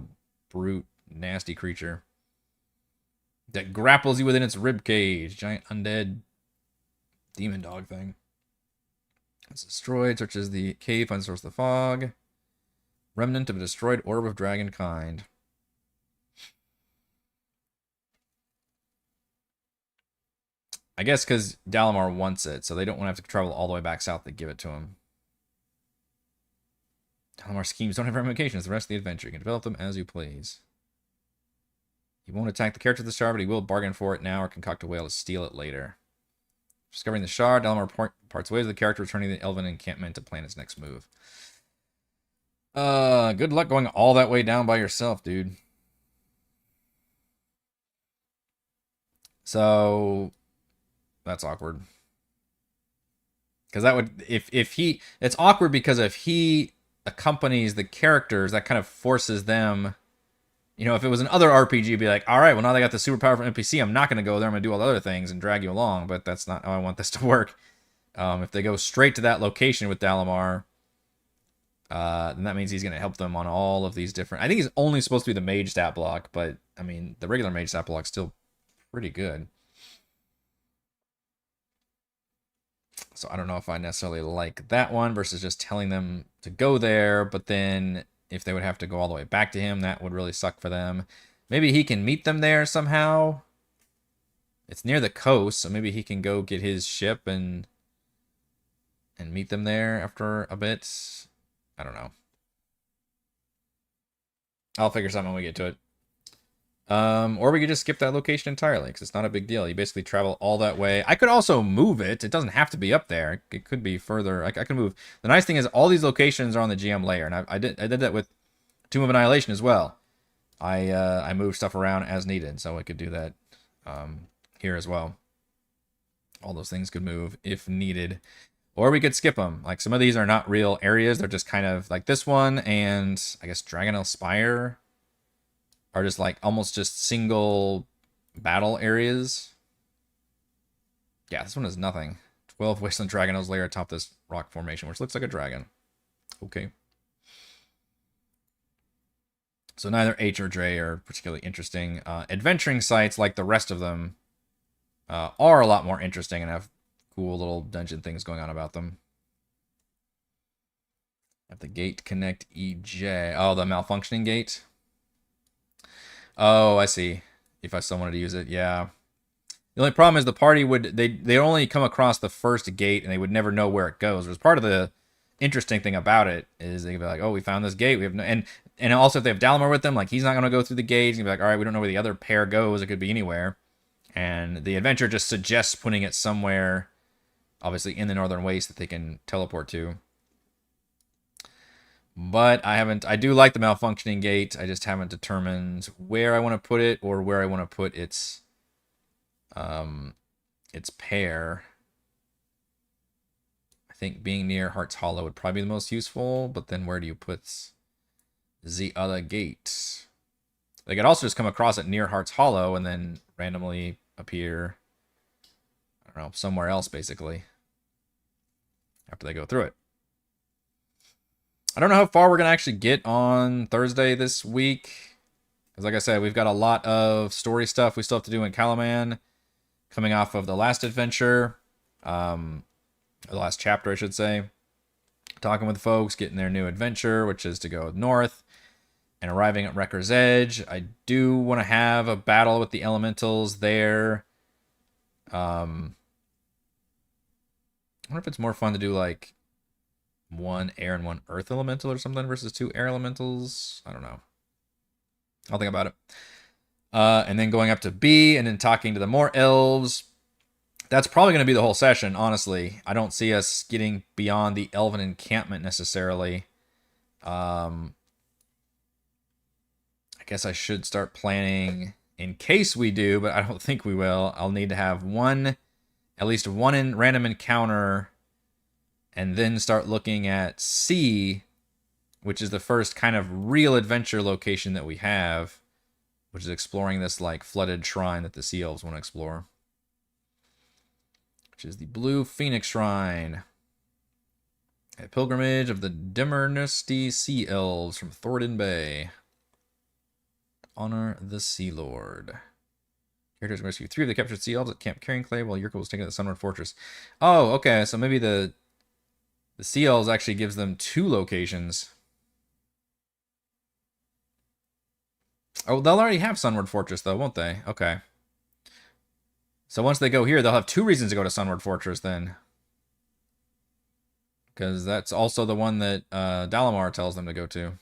brute, nasty creature that grapples you within its ribcage. Giant undead demon dog thing. It's destroyed, searches the cave, finds source of the fog. Remnant of a destroyed orb of dragon kind. I guess because Dalamar wants it, so they don't want to have to travel all the way back south to give it to him. Dalamar's schemes don't have ramifications. The rest of the adventure, you can develop them as you please. He won't attack the character of the shard, but he will bargain for it now or concoct a way to steal it later. Discovering the shard, Dalamar parts ways with the character, returning to the Elven encampment to plan his next move. Good luck going all that way down by yourself, dude. So... that's awkward. Because that would, if he, it's awkward because if he accompanies the characters, that kind of forces them, you know, if it was an other RPG, it'd be like, all right, well, now they got the super powerful NPC, I'm not going to go there, I'm going to do all the other things and drag you along, but that's not how I want this to work. If they go straight to that location with Dalamar, then that means he's going to help them on all of these different, I think he's only supposed to be the mage stat block, but, I mean, the regular mage stat block's still pretty good. So I don't know if I necessarily like that one versus just telling them to go there. But then if they would have to go all the way back to him, that would really suck for them. Maybe he can meet them there somehow. It's near the coast, so maybe he can go get his ship and meet them there after a bit. I don't know. I'll figure something when we get to it. Or we could just skip that location entirely, because it's not a big deal. You basically travel all that way. I could also move it. It doesn't have to be up there. It could be further. I can move. The nice thing is all these locations are on the GM layer, and I did that with Tomb of Annihilation as well. I move stuff around as needed, so I could do that here as well. All those things could move if needed. Or we could skip them. Like, some of these are not real areas. They're just kind of like this one, and I guess Dragonlance Spire are just like almost just single battle areas. Yeah, this one is nothing. 12 Wasteland Dragonels layer atop this rock formation, which looks like a dragon. Okay. So neither H or J are particularly interesting. Adventuring sites, like the rest of them, are a lot more interesting and have cool little dungeon things going on about them. Have the gate connect EJ. Oh, the malfunctioning gate. Oh, I see. If I still wanted to use it, yeah. The only problem is the party would they only come across the first gate and they would never know where it goes. It was part of the interesting thing about it is they'd be like, oh, we found this gate. We have no, and also if they have Dalamar with them, like he's not gonna go through the gate. He's gonna be like, all right, we don't know where the other pair goes. It could be anywhere. And the adventure just suggests putting it somewhere, obviously in the Northern Waste, that they can teleport to. But I do like the malfunctioning gate. I just haven't determined where I want to put it or where I want to put its pair. I think being near Heart's Hollow would probably be the most useful, but then where do you put the other gate? They could also just come across it near Heart's Hollow and then randomly appear, I don't know, somewhere else, basically, after they go through it. I don't know how far we're going to actually get on Thursday this week. Because like I said, we've got a lot of story stuff we still have to do in Calaman, coming off of the last adventure. The last chapter, I should say. Talking with folks, getting their new adventure, which is to go north, and arriving at Wrecker's Edge. I do want to have a battle with the elementals there. I wonder if it's more fun to do like one air and one earth elemental or something versus two air elementals. I don't know. I'll think about it. And then going up to B and then talking to the more elves. That's probably going to be the whole session, honestly. I don't see us getting beyond the elven encampment necessarily. I guess I should start planning in case we do, but I don't think we will. I'll need to have at least one in random encounter, and then start looking at C, which is the first kind of real adventure location that we have, which is exploring this like flooded shrine that the Sea Elves want to explore, which is the Blue Phoenix Shrine, a pilgrimage of the Demnix Sea Elves from Thornton Bay. Honor the Sea Lord. Characters rescue 3 of the captured Sea Elves at Camp Carringclay while Yurko was taken to the Sunward Fortress. Oh, okay, so maybe the Sea Elves actually gives them 2 locations. Oh, they'll already have Sunward Fortress, though, won't they? Okay. So once they go here, they'll have 2 reasons to go to Sunward Fortress, then. Because that's also the one that Dalamar tells them to go to.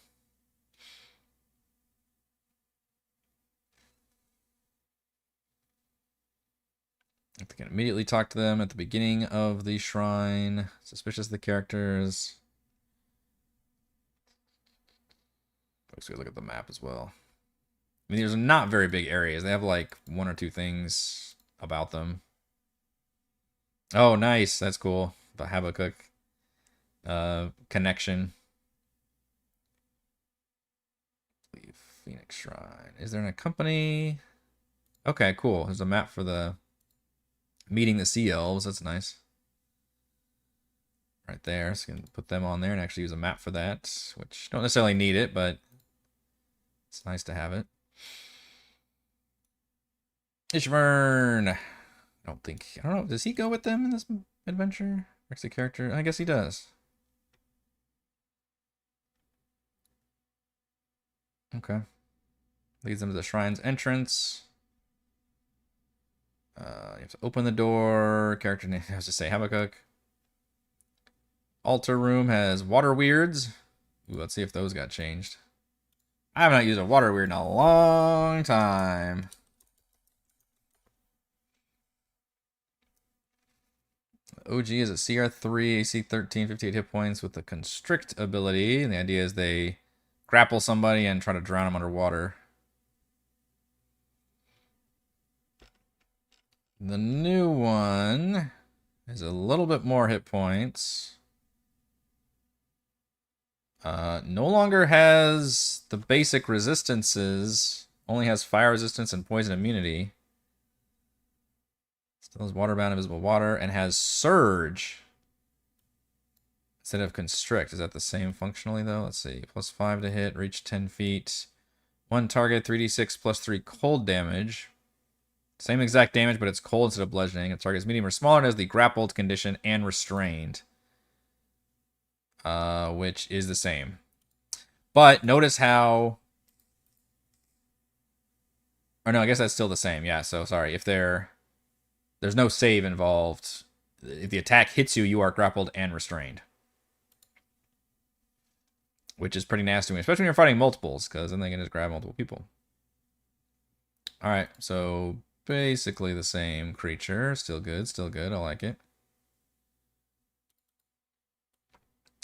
I can immediately talk to them at the beginning of the shrine. Suspicious of the characters. Folks, we look at the map as well. I mean, these are not very big areas. They have like 1 or 2 things about them. Oh, nice. That's cool. The Habakkuk connection. Phoenix Shrine. Is there a company? Okay, cool. There's a map for the meeting the Sea Elves. That's nice. Right there. So you can put them on there and actually use a map for that, which don't necessarily need it, but it's nice to have it. Ishvern. I don't know. Does he go with them in this adventure? Where's the character? I guess he does. Okay. Leads them to the shrine's entrance. You have to open the door. Character name has to say Habakkuk. Altar room has water weirds. Ooh, let's see if those got changed. I have not used a water weird in a long time. OG is a CR3, AC 13, 58 hit points with the Constrict ability. And the idea is they grapple somebody and try to drown them underwater. The new one is a little bit more hit points. No longer has the basic resistances. Only has fire resistance and poison immunity. Still has waterbound, invisible water, and has surge instead of constrict. Is that the same functionally though? Let's see. +5 to hit, reach 10 feet. One target, 3d6 plus 3 cold damage. Same exact damage, but it's cold instead of bludgeoning. It targets medium or smaller and has the grappled condition and restrained. Which is the same. But notice how... Or no, I guess that's still the same. Yeah, so sorry. If there's no save involved. If the attack hits you, you are grappled and restrained. Which is pretty nasty, especially when you're fighting multiples, because then they can just grab multiple people. Alright, so basically the same creature. Still good, still good. I like it.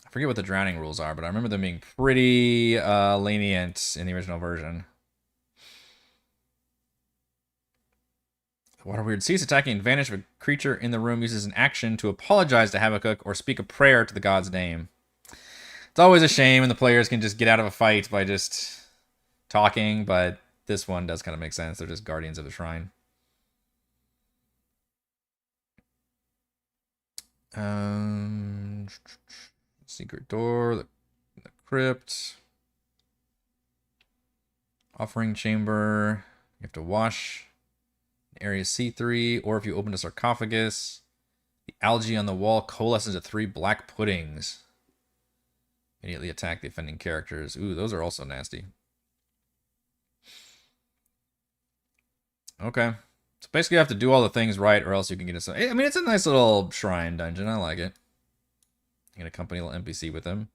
I forget what the drowning rules are, but I remember them being pretty lenient in the original version. Water Weird. Cease attacking and vanish if a creature in the room uses an action to apologize to Habakkuk or speak a prayer to the god's name. It's always a shame when the players can just get out of a fight by just talking, but this one does kind of make sense. They're just guardians of the shrine. Secret door, the crypt, offering chamber. You have to wash area C3, or if you open a sarcophagus, the algae on the wall coalesces into 3 black puddings. Immediately attack the offending characters. Ooh, those are also nasty. Okay. So basically you have to do all the things right, or else you can get a... I mean, it's a nice little shrine dungeon. I like it. You get a company little NPC with them.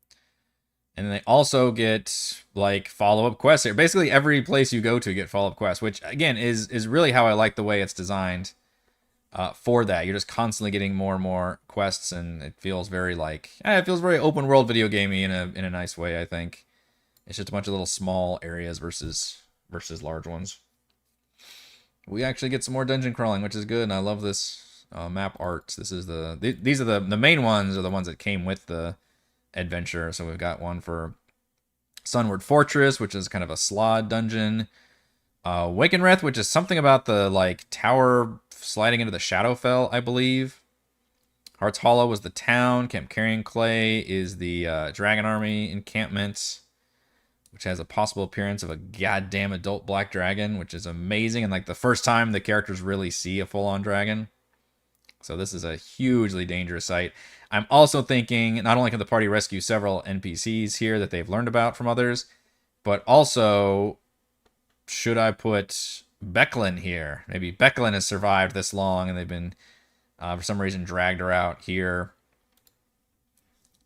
And then they also get, like, follow-up quests here. Basically, every place you go to, you get follow-up quests, which, again, is really how I like the way it's designed for that. You're just constantly getting more and more quests, and it feels very, like... it feels very open-world video gamey in a nice way, I think. It's just a bunch of little small areas versus large ones. We actually get some more dungeon crawling, which is good, and I love this map art. This is these are the main ones, are the ones that came with the adventure. So we've got one for Sunward Fortress, which is kind of a slod dungeon. Wakenreth, which is something about the like tower sliding into the Shadowfell, I believe. Heart's Hollow was the town. Camp Carrion Clay is the Dragon Army encampment, which has a possible appearance of a goddamn adult black dragon, which is amazing, and like the first time the characters really see a full-on dragon. So this is a hugely dangerous site. I'm also thinking not only can the party rescue several NPCs here that they've learned about from others, but also should I put Becklin here? Maybe Becklin has survived this long and they've been, for some reason, dragged her out here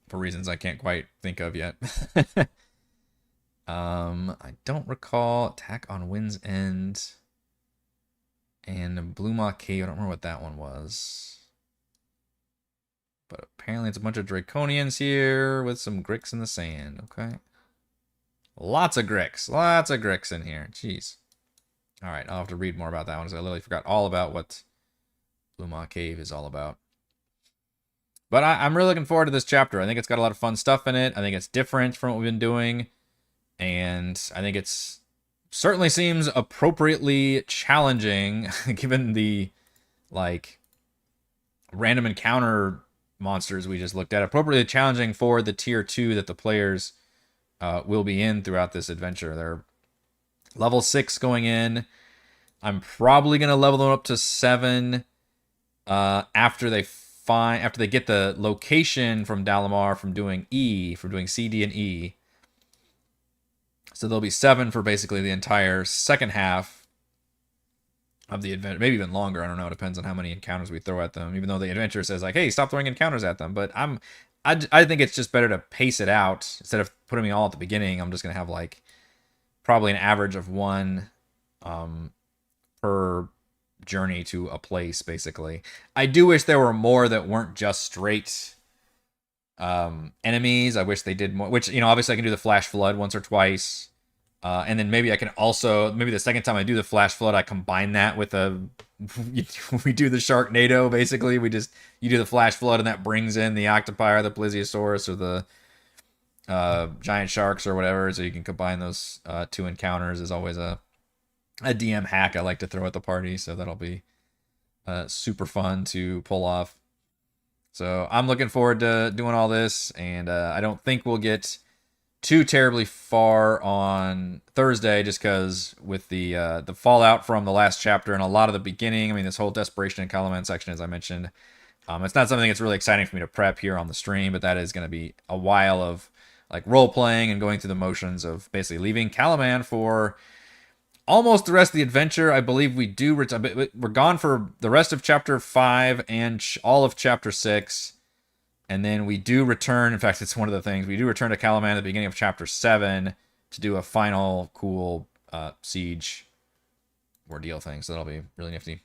for reasons I can't quite think of yet. I don't recall Attack on Wind's End and Blue Maw Cave. I don't remember what that one was. But apparently it's a bunch of Draconians here with some Gricks in the sand. Okay. Lots of Gricks. Lots of Gricks in here. Jeez. Alright, I'll have to read more about that one because I literally forgot all about what Blue Maw Cave is all about. But I'm really looking forward to this chapter. I think it's got a lot of fun stuff in it. I think it's different from what we've been doing. And I think it's certainly seems appropriately challenging given the like random encounter monsters we just looked at. Appropriately challenging for the tier 2 that the players will be in throughout this adventure. They're level 6 going in. I'm probably going to level them up to 7 after they get the location from Dalamar from doing C, D, and E. So there'll be 7 for basically the entire second half of the adventure. Maybe even longer. I don't know. It depends on how many encounters we throw at them. Even though the adventure says like, hey, stop throwing encounters at them. But I think it's just better to pace it out instead of putting me all at the beginning. I'm just gonna have like probably an average of 1 per journey to a place. Basically, I do wish there were more that weren't just straight enemies. I wish they did more. Which, you know, obviously I can do the Flash Flood once or twice. And then maybe I can also, maybe the second time I do the flash flood, I combine that with we do the Sharknado, basically. You do the flash flood and that brings in the octopi or the plesiosaurus or the giant sharks or whatever. So you can combine those two encounters. Is always a DM hack I like to throw at the party. So that'll be super fun to pull off. So I'm looking forward to doing all this, and I don't think we'll get too terribly far on Thursday, just because with the fallout from the last chapter and a lot of the beginning. I mean, this whole Desperation and Calaman section, as I mentioned, it's not something that's really exciting for me to prep here on the stream, but that is going to be a while of like role playing and going through the motions of basically leaving Calaman for almost the rest of the adventure. I believe we do. We're gone for the rest of chapter 5 and all of chapter 6. And then we do return. In fact, it's one of the things. We do return to Calaman at the beginning of chapter 7 to do a final cool siege ordeal thing. So that'll be really nifty.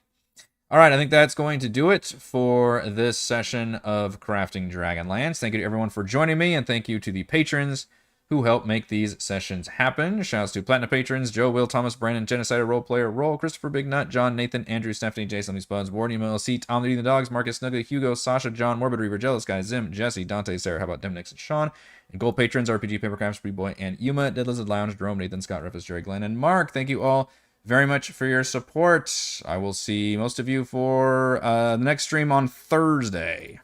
All right, I think that's going to do it for this session of Crafting Dragonlance. Thank you to everyone for joining me, and thank you to the patrons who help make these sessions happen. Shouts to Platinum patrons: Joe, Will, Thomas, Brandon, Genocider, Roleplayer, Roll, Christopher Big Nut, John, Nathan, Andrew, Stephanie, Jason, These Buds, Warden, Email, Seat, Tom, the Eating the Dogs, Marcus, Snuggly, Hugo, Sasha, John, Morbid Reaver, Jealous Guy, Zim, Jesse, Dante, Sarah, how about Demnix and Sean? And gold patrons: RPG, Papercraft, Spree Boy, and Yuma, Dead Lizard Lounge, Jerome, Nathan, Scott, Rufus, Jerry, Glenn, and Mark. Thank you all very much for your support. I will see most of you for the next stream on Thursday.